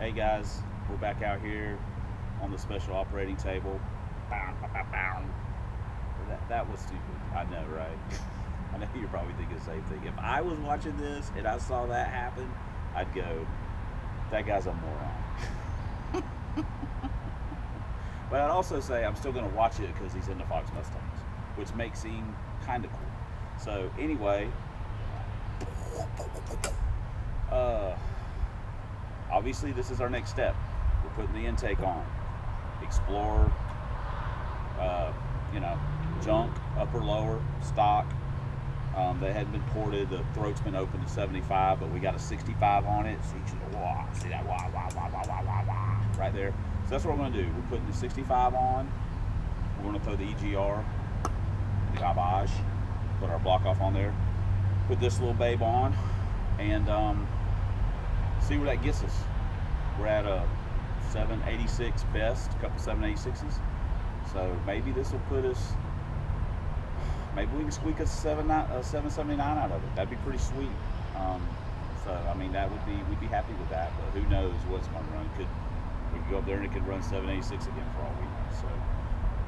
Hey guys, we're back out here on the special operating table. That was stupid. I know, right? I know you're probably thinking the same thing. If I was watching this and I saw that happen, I'd go, that guy's a moron. But I'd also say I'm still going to watch it because he's into Fox Mustangs, which makes him kind of cool. So anyway, obviously this is our next step. We're putting the intake on. Explore, junk, upper, lower, stock. They hadn't been ported. The throat's been open to 75, but we got a 65 on it. So you can see that wah, wah, wah, wah, wah, wah, wah, right there. So that's what we're going to do. We're putting the 65 on. We're going to throw the EGR, the garbage, put our block off on there. Put this little babe on and see where that gets us. We're at a 786 best, a couple 786s. So maybe this will put us, maybe we can squeak a 779 out of it. That'd be pretty sweet. So I mean, we'd be happy with that. But who knows what's going to run? We could go up there and it could run 786 again for all we know. So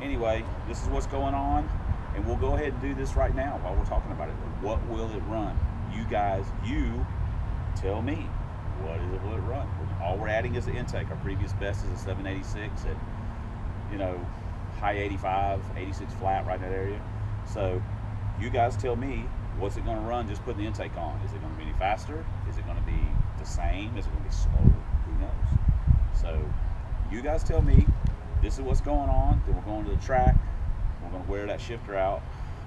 anyway, this is what's going on, and we'll go ahead and do this right now while we're talking about it. What will it run? You guys, you tell me. What is it? Will it run? All we're adding is the intake. Our previous best is a 786 at, high 85, 86 flat, right in that area. So you guys tell me, what's it going to run just putting the intake on? Is it going to be any faster? Is it going to be the same? Is it going to be slower? Who knows? So you guys tell me. This is what's going on. Then we're going to the track. We're going to wear that shifter out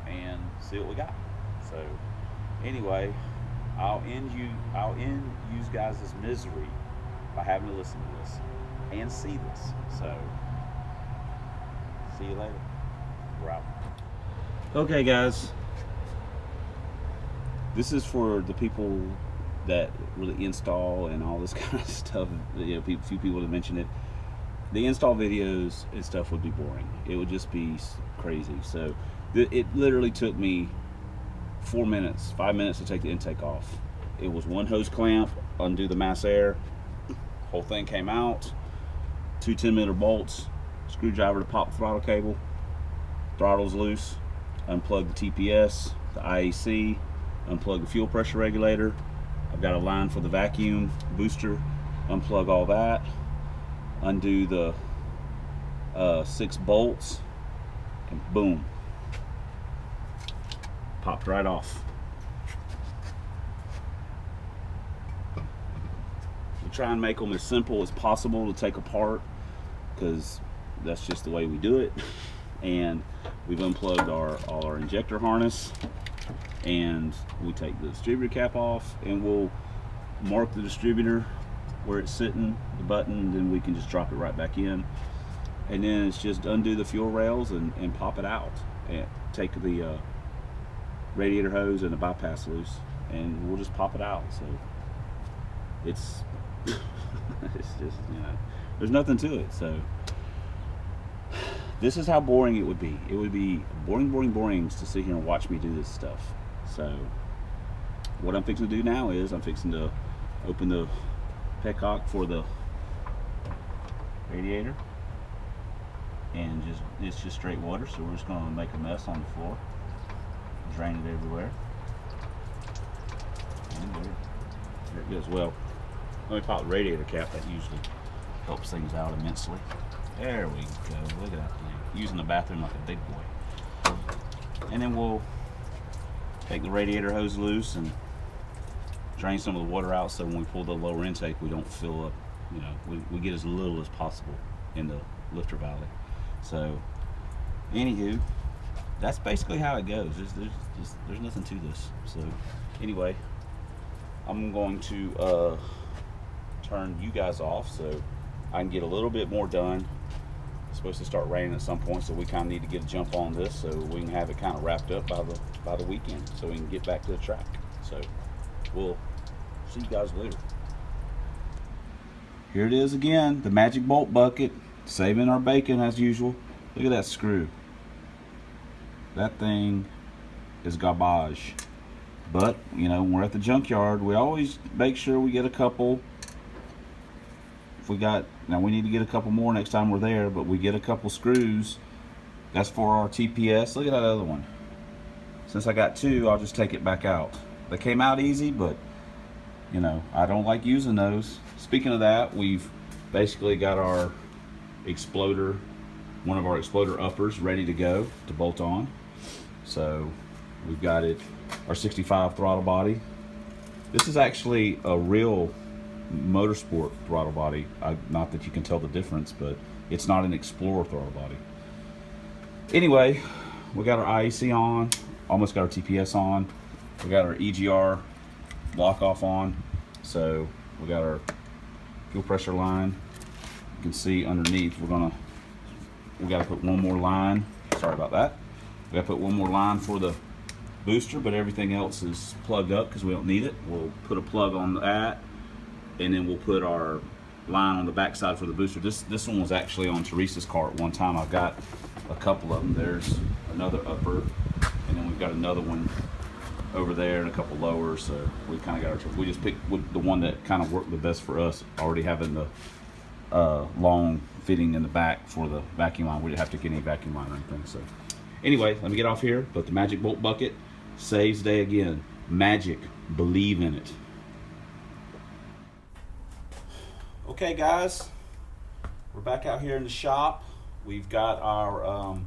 and see what we got. So anyway, I'll end you guys' misery by having to listen to this and see this. So see you later. We're out. Okay guys, this is for the people that really install and all this kind of stuff. A few people have mentioned it. The install videos and stuff would be boring. It would just be crazy. So it literally took me 5 minutes to take the intake off. It was one hose clamp, undo the mass air, whole thing came out, 2 10mm bolts, screwdriver to pop the throttle cable, throttle's loose, unplug the TPS, the IAC, unplug the fuel pressure regulator. I've got a line for the vacuum booster, unplug all that, undo the 6 bolts, and boom, popped right off. We try and make them as simple as possible to take apart because that's just the way we do it. And we've unplugged all our injector harness, and we take the distributor cap off, and we'll mark the distributor where it's sitting, the button, then we can just drop it right back in. And then it's just undo the fuel rails and pop it out, and take the radiator hose and the bypass loose, and we'll just pop it out. So it's it's just, there's nothing to it. So this is how boring it would be. It would be boring to sit here and watch me do this stuff. So what I'm fixing to do now is I'm fixing to open the petcock for the radiator, and it's just straight water, so we're just going to make a mess on the floor, drain it everywhere, and there it goes. Well, let me pop the radiator cap. That usually helps things out immensely. There we go. Look at that thing, using the bathroom like a big boy. And then we'll take the radiator hose loose and drain some of the water out, so when we pull the lower intake, we don't fill up, we get as little as possible in the lifter valley. So anywho, that's basically how it goes. There's nothing to this. So anyway, I'm going to turn you guys off so I can get a little bit more done. It's supposed to start raining at some point, so we kind of need to get a jump on this so we can have it kind of wrapped up by the weekend, so we can get back to the track. So we'll see you guys later. Here it is again, the magic bolt bucket, saving our bacon as usual. Look at that screw. That thing is garbage. But, when we're at the junkyard, we always make sure we get a couple if we got, now we need to get a couple more next time we're there, but we get a couple screws. That's for our TPS. Look at that other one. Since I got two, I'll just take it back out. They came out easy, but you know, I don't like using those. Speaking of that, we've basically got our exploder, one of our exploder uppers ready to go to bolt on. So we've got it, our 65 throttle body. This is actually a real motorsport throttle body. Not that you can tell the difference, but it's not an Explorer throttle body. Anyway, we got our IEC on, almost got our TPS on. We got our EGR block off on. So we got our fuel pressure line. You can see underneath we got to put one more line. Sorry about that. We got to put one more line for the booster, but everything else is plugged up because we don't need it. We'll put a plug on that, and then we'll put our line on the back side for the booster. This one was actually on Teresa's car at one time. I've got a couple of them. There's another upper, and then we've got another one over there and a couple lower. So we kind of got our choice. We just picked the one that kind of worked the best for us, already having the long fitting in the back for the vacuum line. We didn't have to get any vacuum line or anything. So anyway, let me get off here. But the magic bolt bucket saves day again. Magic, believe in it. Okay guys, we're back out here in the shop. We've got our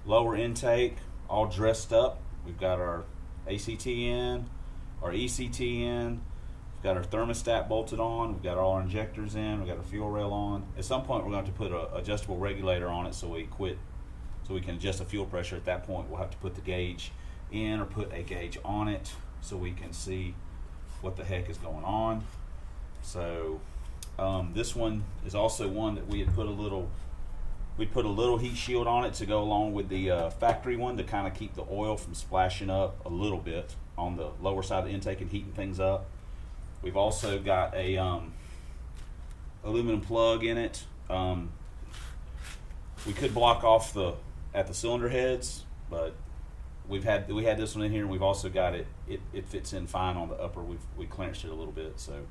lower intake all dressed up. We've got our ACT in, our ECT in. We've got our thermostat bolted on. We've got all our injectors in. We've got our fuel rail on. At some point, we're going to have to put an adjustable regulator on it so we can adjust the fuel pressure. At that point, we'll have to put the gauge in or put a gauge on it so we can see what the heck is going on. So this one is also one that we had put a little heat shield on it to go along with the factory one to kind of keep the oil from splashing up a little bit on the lower side of the intake and heating things up. We've also got a aluminum plug in it. We could block off at the cylinder heads, but we had this one in here, and we've also got it fits in fine on the upper. We clearanced it a little bit, so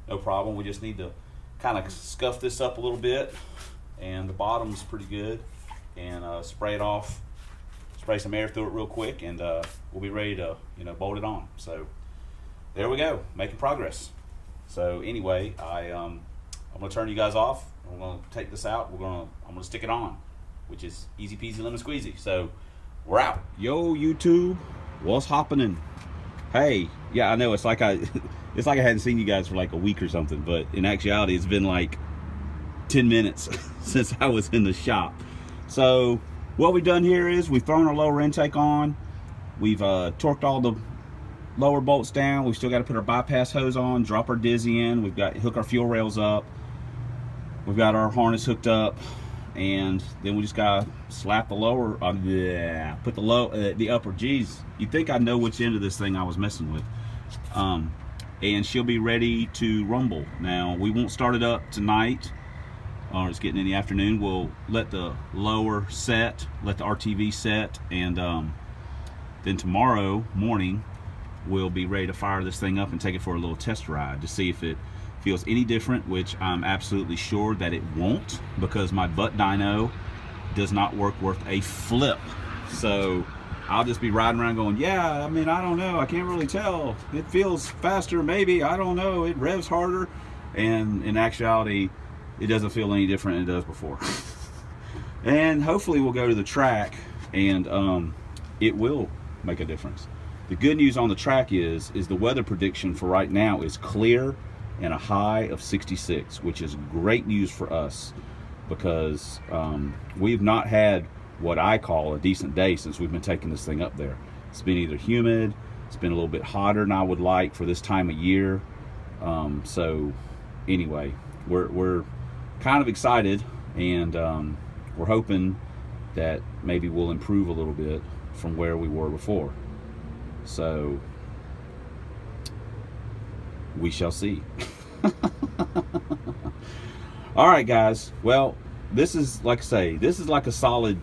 no problem. We just need to kind of scuff this up a little bit, and the bottom's pretty good, and spray it off, spray some air through it real quick, and we'll be ready to bolt it on. So there we go, making progress. So anyway, I'm gonna turn you guys off. We're gonna take this out. I'm gonna stick it on, which is easy peasy lemon squeezy. So we're out. Yo YouTube, what's happening? Hey, yeah, I know it's like I hadn't seen you guys for like a week or something, but in actuality it's been like 10 minutes since I was in the shop. So what we've done here is we've thrown our lower intake on. We've torqued all the lower bolts down. We've still got to put our bypass hose on, drop our dizzy in. We've got hook our fuel rails up. We've got our harness hooked up, and then we just gotta slap the lower put the upper. Geez, you'd think I know which end of this thing I was messing with. And she'll be ready to rumble. Now we won't start it up tonight, or it's getting in the afternoon. We'll let the lower set, let the RTV set, and then tomorrow morning we'll be ready to fire this thing up and take it for a little test ride to see if it feels any different, which I'm absolutely sure that it won't, because my butt dyno does not work worth a flip. So I'll just be riding around going, yeah, I mean, I don't know, I can't really tell. It feels faster, maybe, I don't know, it revs harder. And in actuality, it doesn't feel any different than it does before. And hopefully we'll go to the track and it will make a difference. The good news on the track is the weather prediction for right now is clear and a high of 66, which is great news for us, because we've not had what I call a decent day since we've been taking this thing up there. It's been either humid, it's been a little bit hotter than I would like for this time of year. So anyway, we're kind of excited, and we're hoping that maybe we'll improve a little bit from where we were before. So we shall see. All right guys, well, this is, like I say, this is like a solid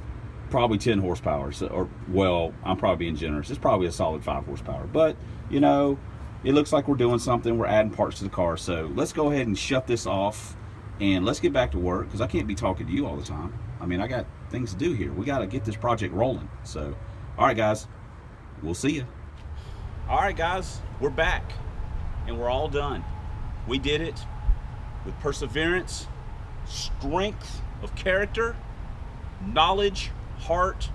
probably 10 horsepower. So, or, well, I'm probably being generous, it's probably a solid 5 horsepower, but you know, it looks like we're doing something. We're adding parts to the car. So let's go ahead and shut this off and let's get back to work, because I can't be talking to you all the time. I mean, I got things to do here. We got to get this project rolling. So, all right, guys, we'll see you. All right, guys, we're back, and we're all done. We did it with perseverance, strength of character, knowledge, heart.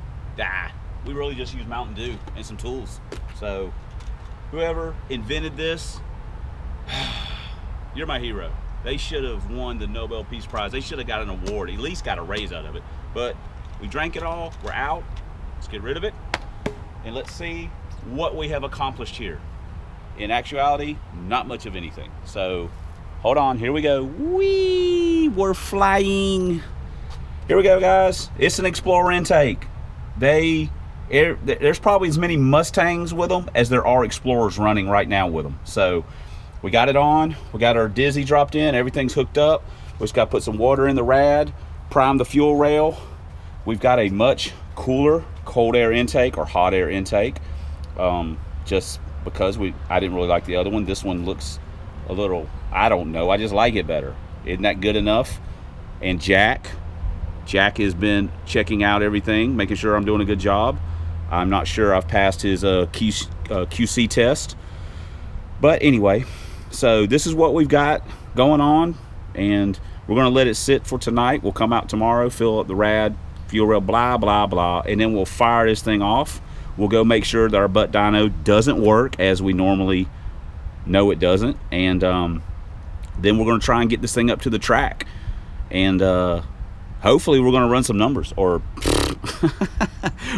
We really just used Mountain Dew and some tools. So whoever invented this, you're my hero. They should have won the Nobel Peace Prize. They should have got an award, at least got a raise out of it. But we drank it all, we're out. Let's get rid of it, and let's see what we have accomplished here. In actuality, not much of anything. So hold on, here we go. Whee, we're flying. Here we go, guys. It's an Explorer intake. There's probably as many Mustangs with them as there are Explorers running right now with them. So we got it on. We got our Dizzy dropped in. Everything's hooked up. We just got to put some water in the rad, prime the fuel rail. We've got a much cooler cold air intake or hot air intake, just because I didn't really like the other one. This one looks a little, I don't know, I just like it better. Isn't that good enough? And Jack has been checking out everything, making sure I'm doing a good job. I'm not sure I've passed his QC test. But anyway, so this is what we've got going on, and we're going to let it sit for tonight. We'll come out tomorrow, fill up the rad, fuel rail, blah, blah, blah, and then we'll fire this thing off. We'll go make sure that our butt dyno doesn't work as we normally know it doesn't, and then we're going to try and get this thing up to the track, and hopefully we're going to run some numbers, or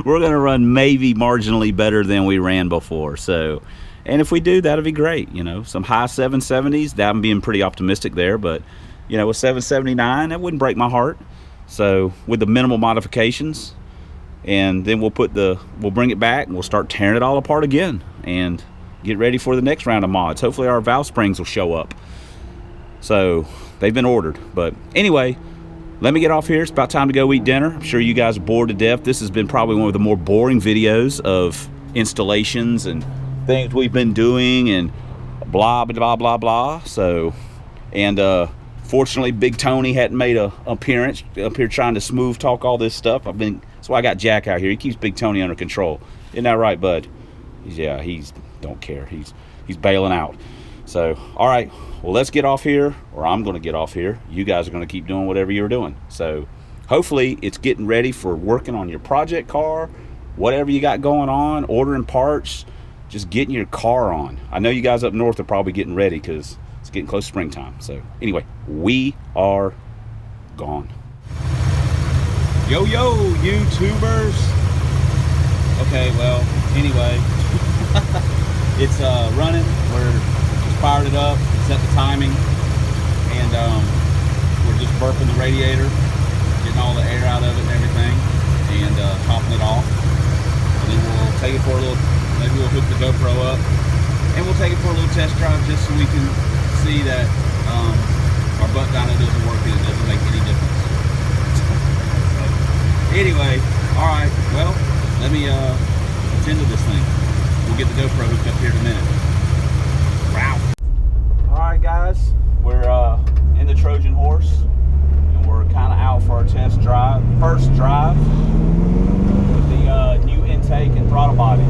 we're going to run maybe marginally better than we ran before. So, and if we do, that'll be great. You know, some high 770s, that I'm being pretty optimistic there, but you know, with 779, that wouldn't break my heart. So with the minimal modifications, and then we'll bring it back and we'll start tearing it all apart again and get ready for the next round of mods. Hopefully our valve springs will show up. So they've been ordered. But anyway, let me get off here. It's about time to go eat dinner. I'm sure you guys are bored to death. This has been probably one of the more boring videos of installations and things we've been doing and blah, blah, blah, blah. So, and fortunately, Big Tony hadn't made an appearance up here trying to smooth talk all this stuff. That's why I got Jack out here. He keeps Big Tony under control. Isn't that right, bud? He's don't care. He's bailing out. So, all right, well, let's get off here, or I'm going to get off here. You guys are going to keep doing whatever you're doing. So hopefully it's getting ready for working on your project car, whatever you got going on, ordering parts, just getting your car on. I know you guys up north are probably getting ready because it's getting close to springtime. So anyway, we are gone. Yo, YouTubers. Okay, well, anyway, it's running. We're just fired it up, set the timing, and we're just burping the radiator, getting all the air out of it and everything, and topping it off. And then we'll take it for a little, maybe we'll hook the GoPro up, and we'll take it for a little test drive just so we can see that our butt dyno doesn't work and it doesn't make any difference. Anyway, all right, well, let me attend to this thing. We'll get the GoPro hooked up here in a minute. Wow. All right, guys, we're in the Trojan Horse, and we're kind of out for our test drive, first drive with the new intake and throttle body.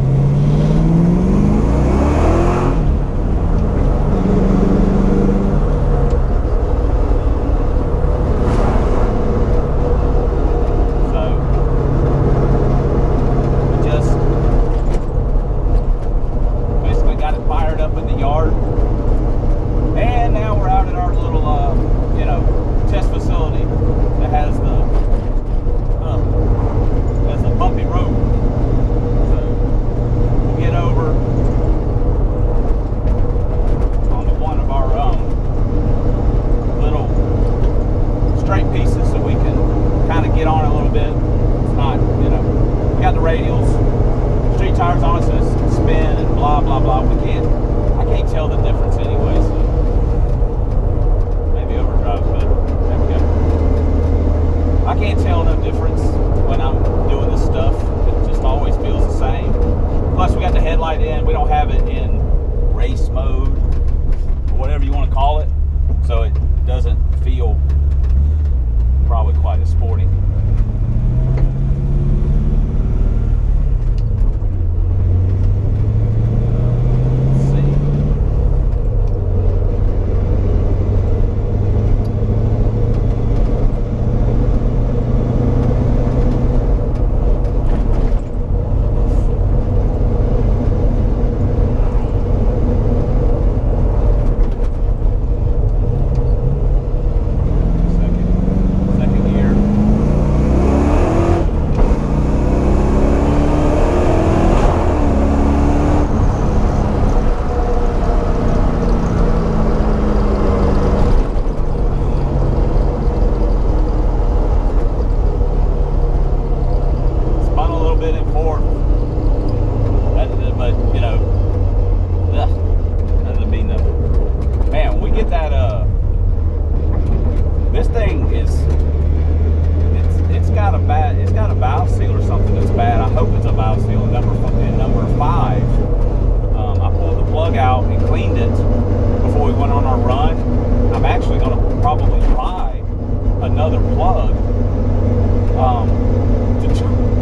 This thing is, it's got a valve seal or something that's bad. I hope it's a valve seal in number 5. I pulled the plug out and cleaned it before we went on our run. I'm actually going to probably buy another plug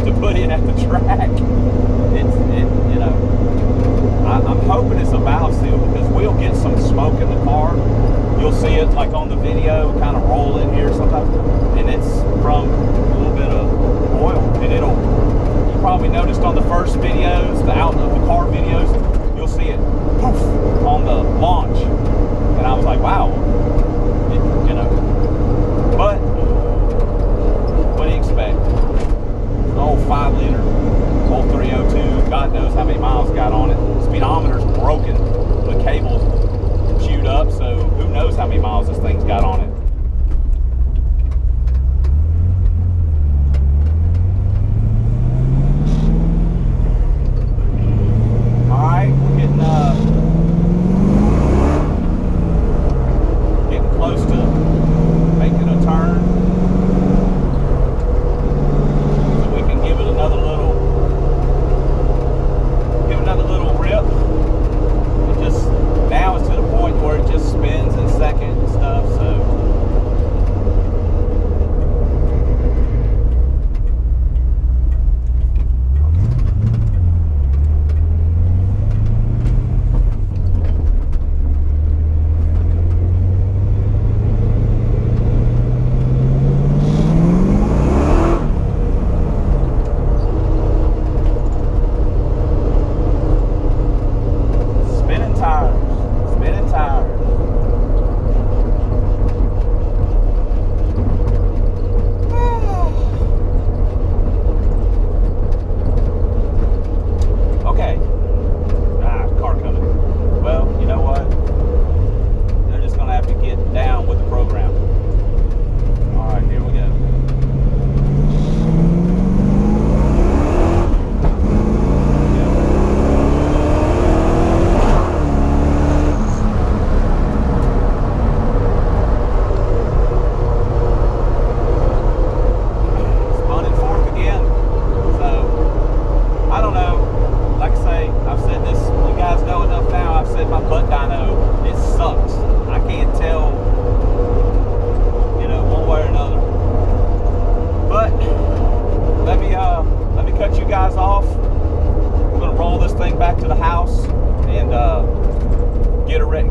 to put in at the track. You know, I'm hoping it's a valve seal because we'll get some smoke in the car. You'll see it like on the video, kind of roll in here sometimes, and it's from a little bit of oil. And you probably noticed on the first videos, the out of the car videos, you'll see it poof on the launch. And I was like, wow, you know. But what do you expect? The old 5-liter, old 302, God knows how many miles got on it. The speedometer's broken, the cable's chewed up, so who knows how many miles this thing's got on it. Alright, we're getting close to making a turn. So we can give it another little rip. It just, now it's to the point where it just spins in second and stuff, so.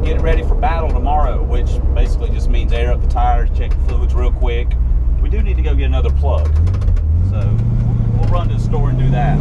Get ready for battle tomorrow, which basically just means air up the tires, check the fluids real quick. We do need to go get another plug, so we'll run to the store and do that.